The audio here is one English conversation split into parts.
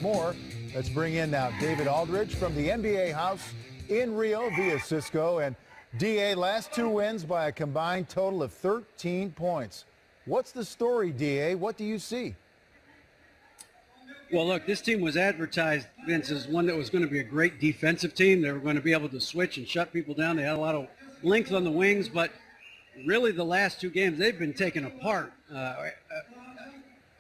More. Let's bring in now David Aldridge from the NBA house in Rio via Cisco. And DA, last two wins by a combined total of 13 points. What's the story, DA? What do you see? Well, look, this team was advertised, Vince, as one that was going to be a great defensive team. They were going to be able to switch and shut people down. They had a lot of length on the wings, but really the last two games, they've been taken apart.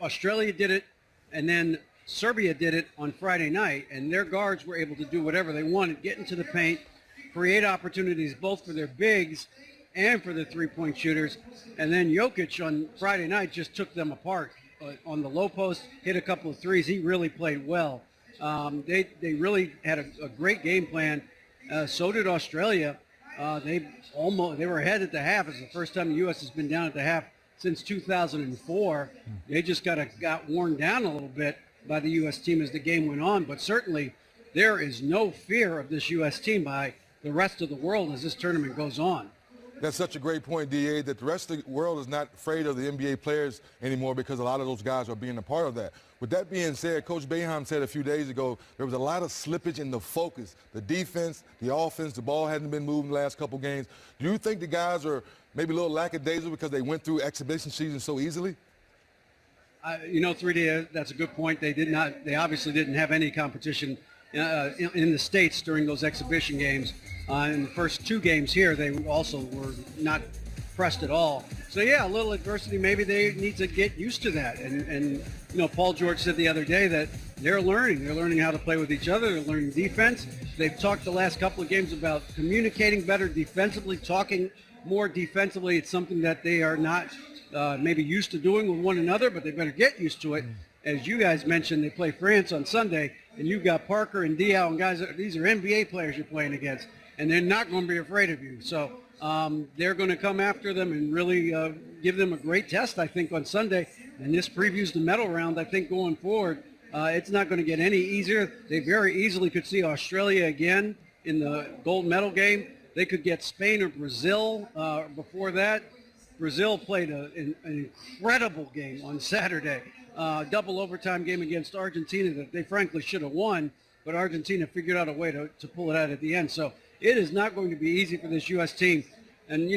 Australia did it, and then Serbia did it on Friday night, and their guards were able to do whatever they wanted, get into the paint, create opportunities both for their bigs and for the three-point shooters. And then Jokic on Friday night just took them apart. On the low post, hit a couple of threes. He really played well. They really had a great game plan. So did Australia. They were ahead at the half. It's the first time the U.S. has been down at the half since 2004. They just got worn down a little bit by the U.S. team as the game went on. But certainly there is no fear of this U.S. team by the rest of the world as this tournament goes on. That's such a great point, DA, that the rest of the world is not afraid of the NBA players anymore because a lot of those guys are being a part of that. With that being said, Coach Boeheim said a few days ago there was a lot of slippage in the focus. The defense, the offense, the ball hadn't been moving the last couple games. Do you think the guys are maybe a little lackadaisical because they went through exhibition season so easily? 3D, that's a good point. They obviously didn't have any competition in the States during those exhibition games. In the first two games here, they also were not pressed at all. So, yeah, a little adversity. Maybe they need to get used to that. And Paul George said the other day that they're learning. They're learning how to play with each other. They're learning defense. They've talked the last couple of games about communicating better defensively, talking more defensively. It's something that they are not maybe used to doing with one another, but they better get used to it. As you guys mentioned, they play France on Sunday, and you've got Parker and Diaw and guys. These are NBA players you're playing against, and they're not going to be afraid of you. So they're going to come after them and really give them a great test, I think, on Sunday. And this previews the medal round, I think, going forward. It's not going to get any easier. They very easily could see Australia again in the gold medal game. They could get Spain or Brazil before that. Brazil played an incredible game on Saturday. Double overtime game against Argentina that they frankly should have won, but Argentina figured out a way to pull it out at the end. So it is not going to be easy for this U.S. team. And,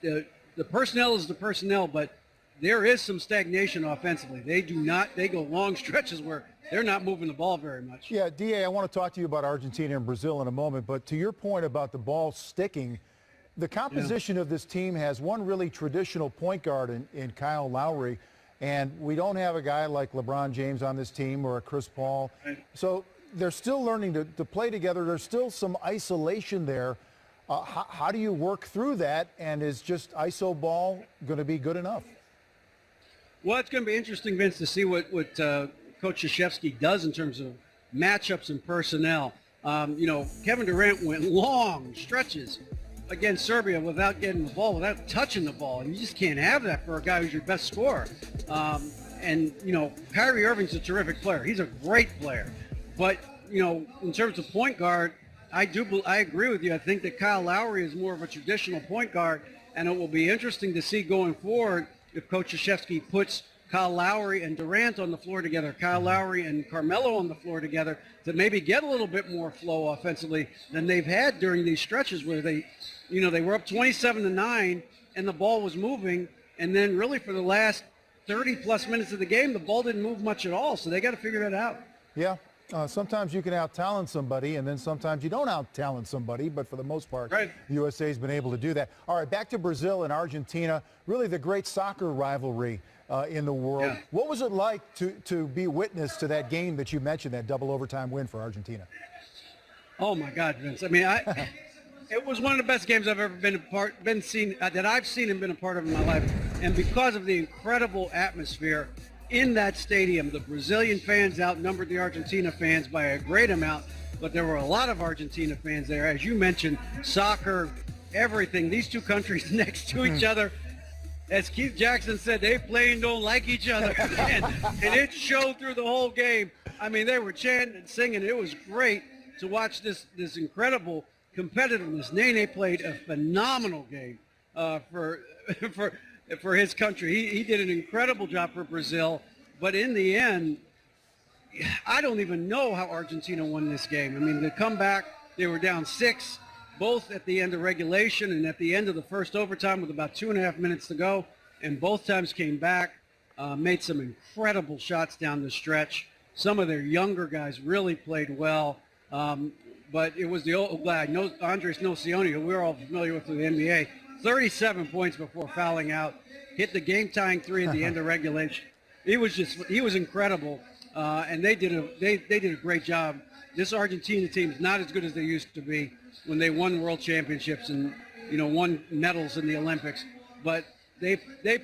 the personnel is the personnel, but there is some stagnation offensively. They go long stretches where they're not moving the ball very much. Yeah, DA, I want to talk to you about Argentina and Brazil in a moment, but to your point about the ball sticking, the composition of this team has one really traditional point guard in Kyle Lowry, and we don't have a guy like LeBron James on this team or a Chris Paul. So they're still learning to play together. There's still some isolation there. How do you work through that, and is just iso ball going to be good enough? Well, it's going to be interesting, Vince, to see what Coach Krzyzewski does in terms of matchups and personnel. Kevin Durant went long stretches against Serbia without getting the ball, without touching the ball. And you just can't have that for a guy who's your best scorer. Kyrie Irving's a terrific player. He's a great player. But, in terms of point guard, I agree with you. I think that Kyle Lowry is more of a traditional point guard, and it will be interesting to see going forward if Coach Krzyzewski puts Kyle Lowry and Durant on the floor together, Kyle Lowry and Carmelo on the floor together, to maybe get a little bit more flow offensively than they've had during these stretches where they were up 27-9 and the ball was moving, and then really for the last 30-plus minutes of the game, the ball didn't move much at all, so they got to figure that out. Yeah. Sometimes you can out-talent somebody, and then sometimes you don't out-talent somebody, but for the most part, right, the USA has been able to do that. All right, back to Brazil and Argentina, really the great soccer rivalry in the world. Yeah. What was it like to be witness to that game that you mentioned, that double overtime win for Argentina? Oh, my God, Vince. I mean, it was one of the best games I've ever that I've seen and been a part of in my life. And because of the incredible atmosphere in that stadium, the Brazilian fans outnumbered the Argentina fans by a great amount, but there were a lot of Argentina fans there. As you mentioned, soccer, everything, these two countries next to each other. As Keith Jackson said, they plain don't like each other. and it showed through the whole game. I mean, they were chanting and singing. It was great to watch this incredible competitiveness. Nene played a phenomenal game for his country. He did an incredible job for Brazil, but in the end, I don't even know how Argentina won this game. I mean, the comeback, they were down 6, both at the end of regulation and at the end of the first overtime with about 2.5 minutes to go, and both times came back, made some incredible shots down the stretch. Some of their younger guys really played well, but it was the old guy, Andres Nocioni, who we're all familiar with in the NBA, 37 points before fouling out, hit the game-tying 3 at the end of regulation. He was incredible, and they did a great job. This Argentina team is not as good as they used to be when they won world championships and won medals in the Olympics, but they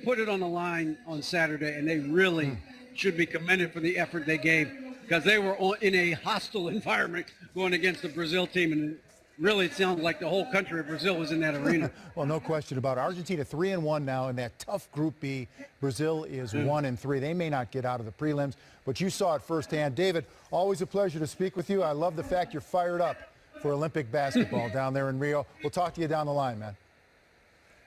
put it on the line on Saturday, and they really should be commended for the effort they gave, because they were in a hostile environment going against the Brazil team, and really it sounded like the whole country of Brazil was in that arena. Well, no question about it. Argentina 3-1 now in that tough Group B. Brazil is 1-3. They may not get out of the prelims, but you saw it firsthand. David, always a pleasure to speak with you. I love the fact you're fired up for Olympic basketball down there in Rio. We'll talk to you down the line, man.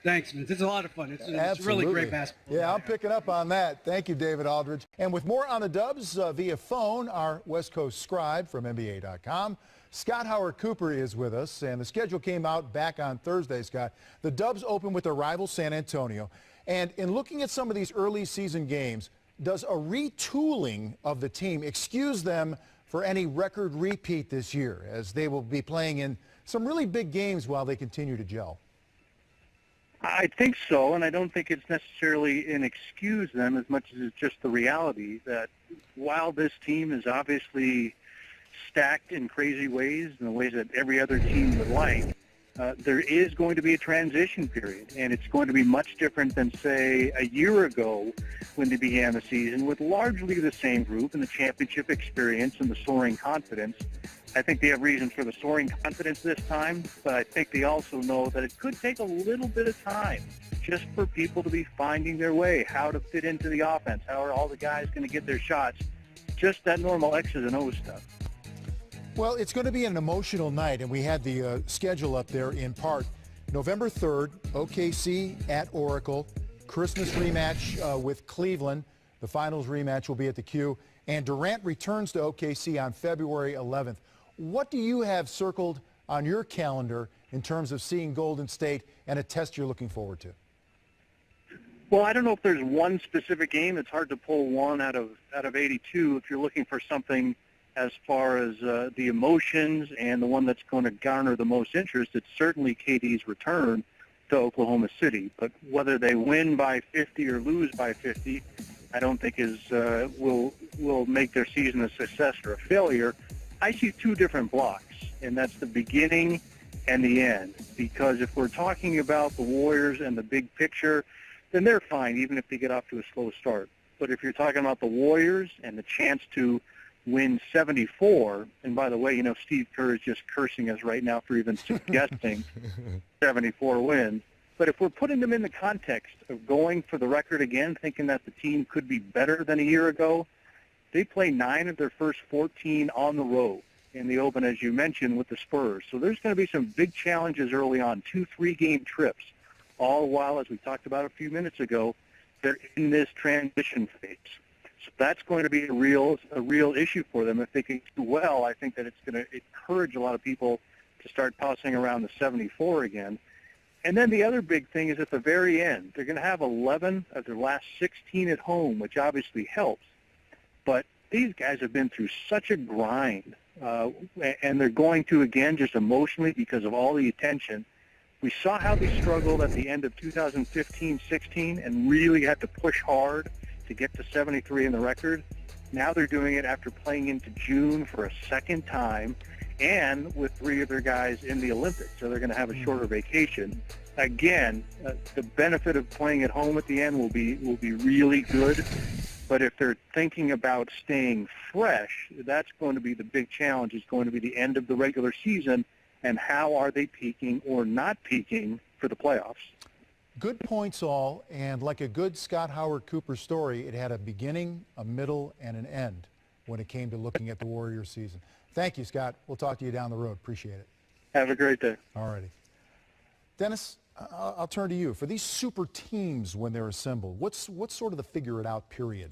Thanks, man. It's a lot of fun. It's really great basketball. Yeah, I'm picking up on that. Thank you, David Aldridge. And with more on the Dubs via phone, our West Coast scribe from NBA.com, Scott Howard Cooper is with us, and the schedule came out back on Thursday, Scott. The Dubs open with their rival San Antonio. And in looking at some of these early season games, does a retooling of the team excuse them for any record repeat this year, as they will be playing in some really big games while they continue to gel? I think so, and I don't think it's necessarily an excuse them as much as it's just the reality that while this team is obviously stacked in crazy ways, in the ways that every other team would like, there is going to be a transition period, and it's going to be much different than, say, a year ago when they began the season with largely the same group and the championship experience and the soaring confidence. I think they have reasons for the soaring confidence this time, but I think they also know that it could take a little bit of time just for people to be finding their way, how to fit into the offense, how are all the guys going to get their shots, just that normal X's and O's stuff. Well, it's going to be an emotional night, and we had the schedule up there in part. November 3rd, OKC at Oracle, Christmas rematch with Cleveland. The finals rematch will be at the Q, and Durant returns to OKC on February 11th. What do you have circled on your calendar in terms of seeing Golden State and a test you're looking forward to? Well, I don't know if there's one specific game. It's hard to pull one out of 82 if you're looking for something as far as the emotions and the one that's going to garner the most interest. It's certainly KD's return to Oklahoma City. But whether they win by 50 or lose by 50, I don't think will make their season a success or a failure. I see two different blocks, and that's the beginning and the end. Because if we're talking about the Warriors and the big picture, then they're fine, even if they get off to a slow start. But if you're talking about the Warriors and the chance to win 74, and by the way, Steve Kerr is just cursing us right now for even suggesting 74 wins. But if we're putting them in the context of going for the record again, thinking that the team could be better than a year ago, they play 9 of their first 14 on the road in the Open, as you mentioned, with the Spurs. So there's going to be some big challenges early on, 2 3-game trips, all while, as we talked about a few minutes ago, they're in this transition phase. So that's going to be a real issue for them. If they can do well, I think that it's going to encourage a lot of people to start tossing around the 74 again. And then the other big thing is at the very end, they're going to have 11 of their last 16 at home, which obviously helps. But these guys have been through such a grind, and they're going to, again, just emotionally because of all the attention. We saw how they struggled at the end of 2015-16 and really had to push hard to get to 73 in the record. Now they're doing it after playing into June for a second time and with 3 of their guys in the Olympics. So they're going to have a shorter vacation. Again, the benefit of playing at home at the end will be really good. But if they're thinking about staying fresh, that's going to be the big challenge. Is going to be the end of the regular season, and how are they peaking or not peaking for the playoffs? Good points all, and like a good Scott Howard Cooper story, it had a beginning, a middle, and an end when it came to looking at the Warriors season. Thank you, Scott. We'll talk to you down the road. Appreciate it. Have a great day. All righty. Dennis, I'll turn to you. For these super teams when they're assembled, what's sort of the figure-it-out period?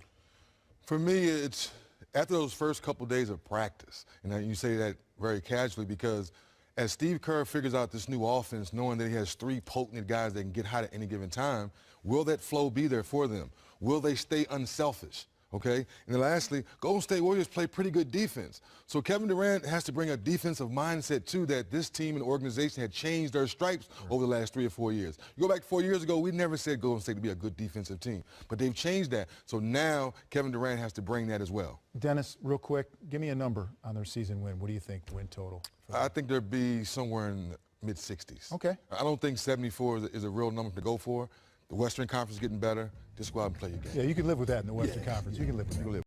For me, it's after those first couple days of practice, and you say that very casually because as Steve Kerr figures out this new offense, knowing that he has 3 potent guys that can get hot at any given time, will that flow be there for them? Will they stay unselfish? Okay? And then lastly, Golden State Warriors play pretty good defense. So Kevin Durant has to bring a defensive mindset, too, that this team and organization had changed their stripes over the last 3 or 4 years. You go back 4 years ago, we never said Golden State to be a good defensive team. But they've changed that. So now Kevin Durant has to bring that as well. Dennis, real quick, give me a number on their season win. What do you think, win total? I think there'll be somewhere in the mid-60s. Okay. I don't think 74 is a real number to go for. The Western Conference is getting better. Just go out and play your game. Yeah, you can live with that in the Western Conference. You can live with that.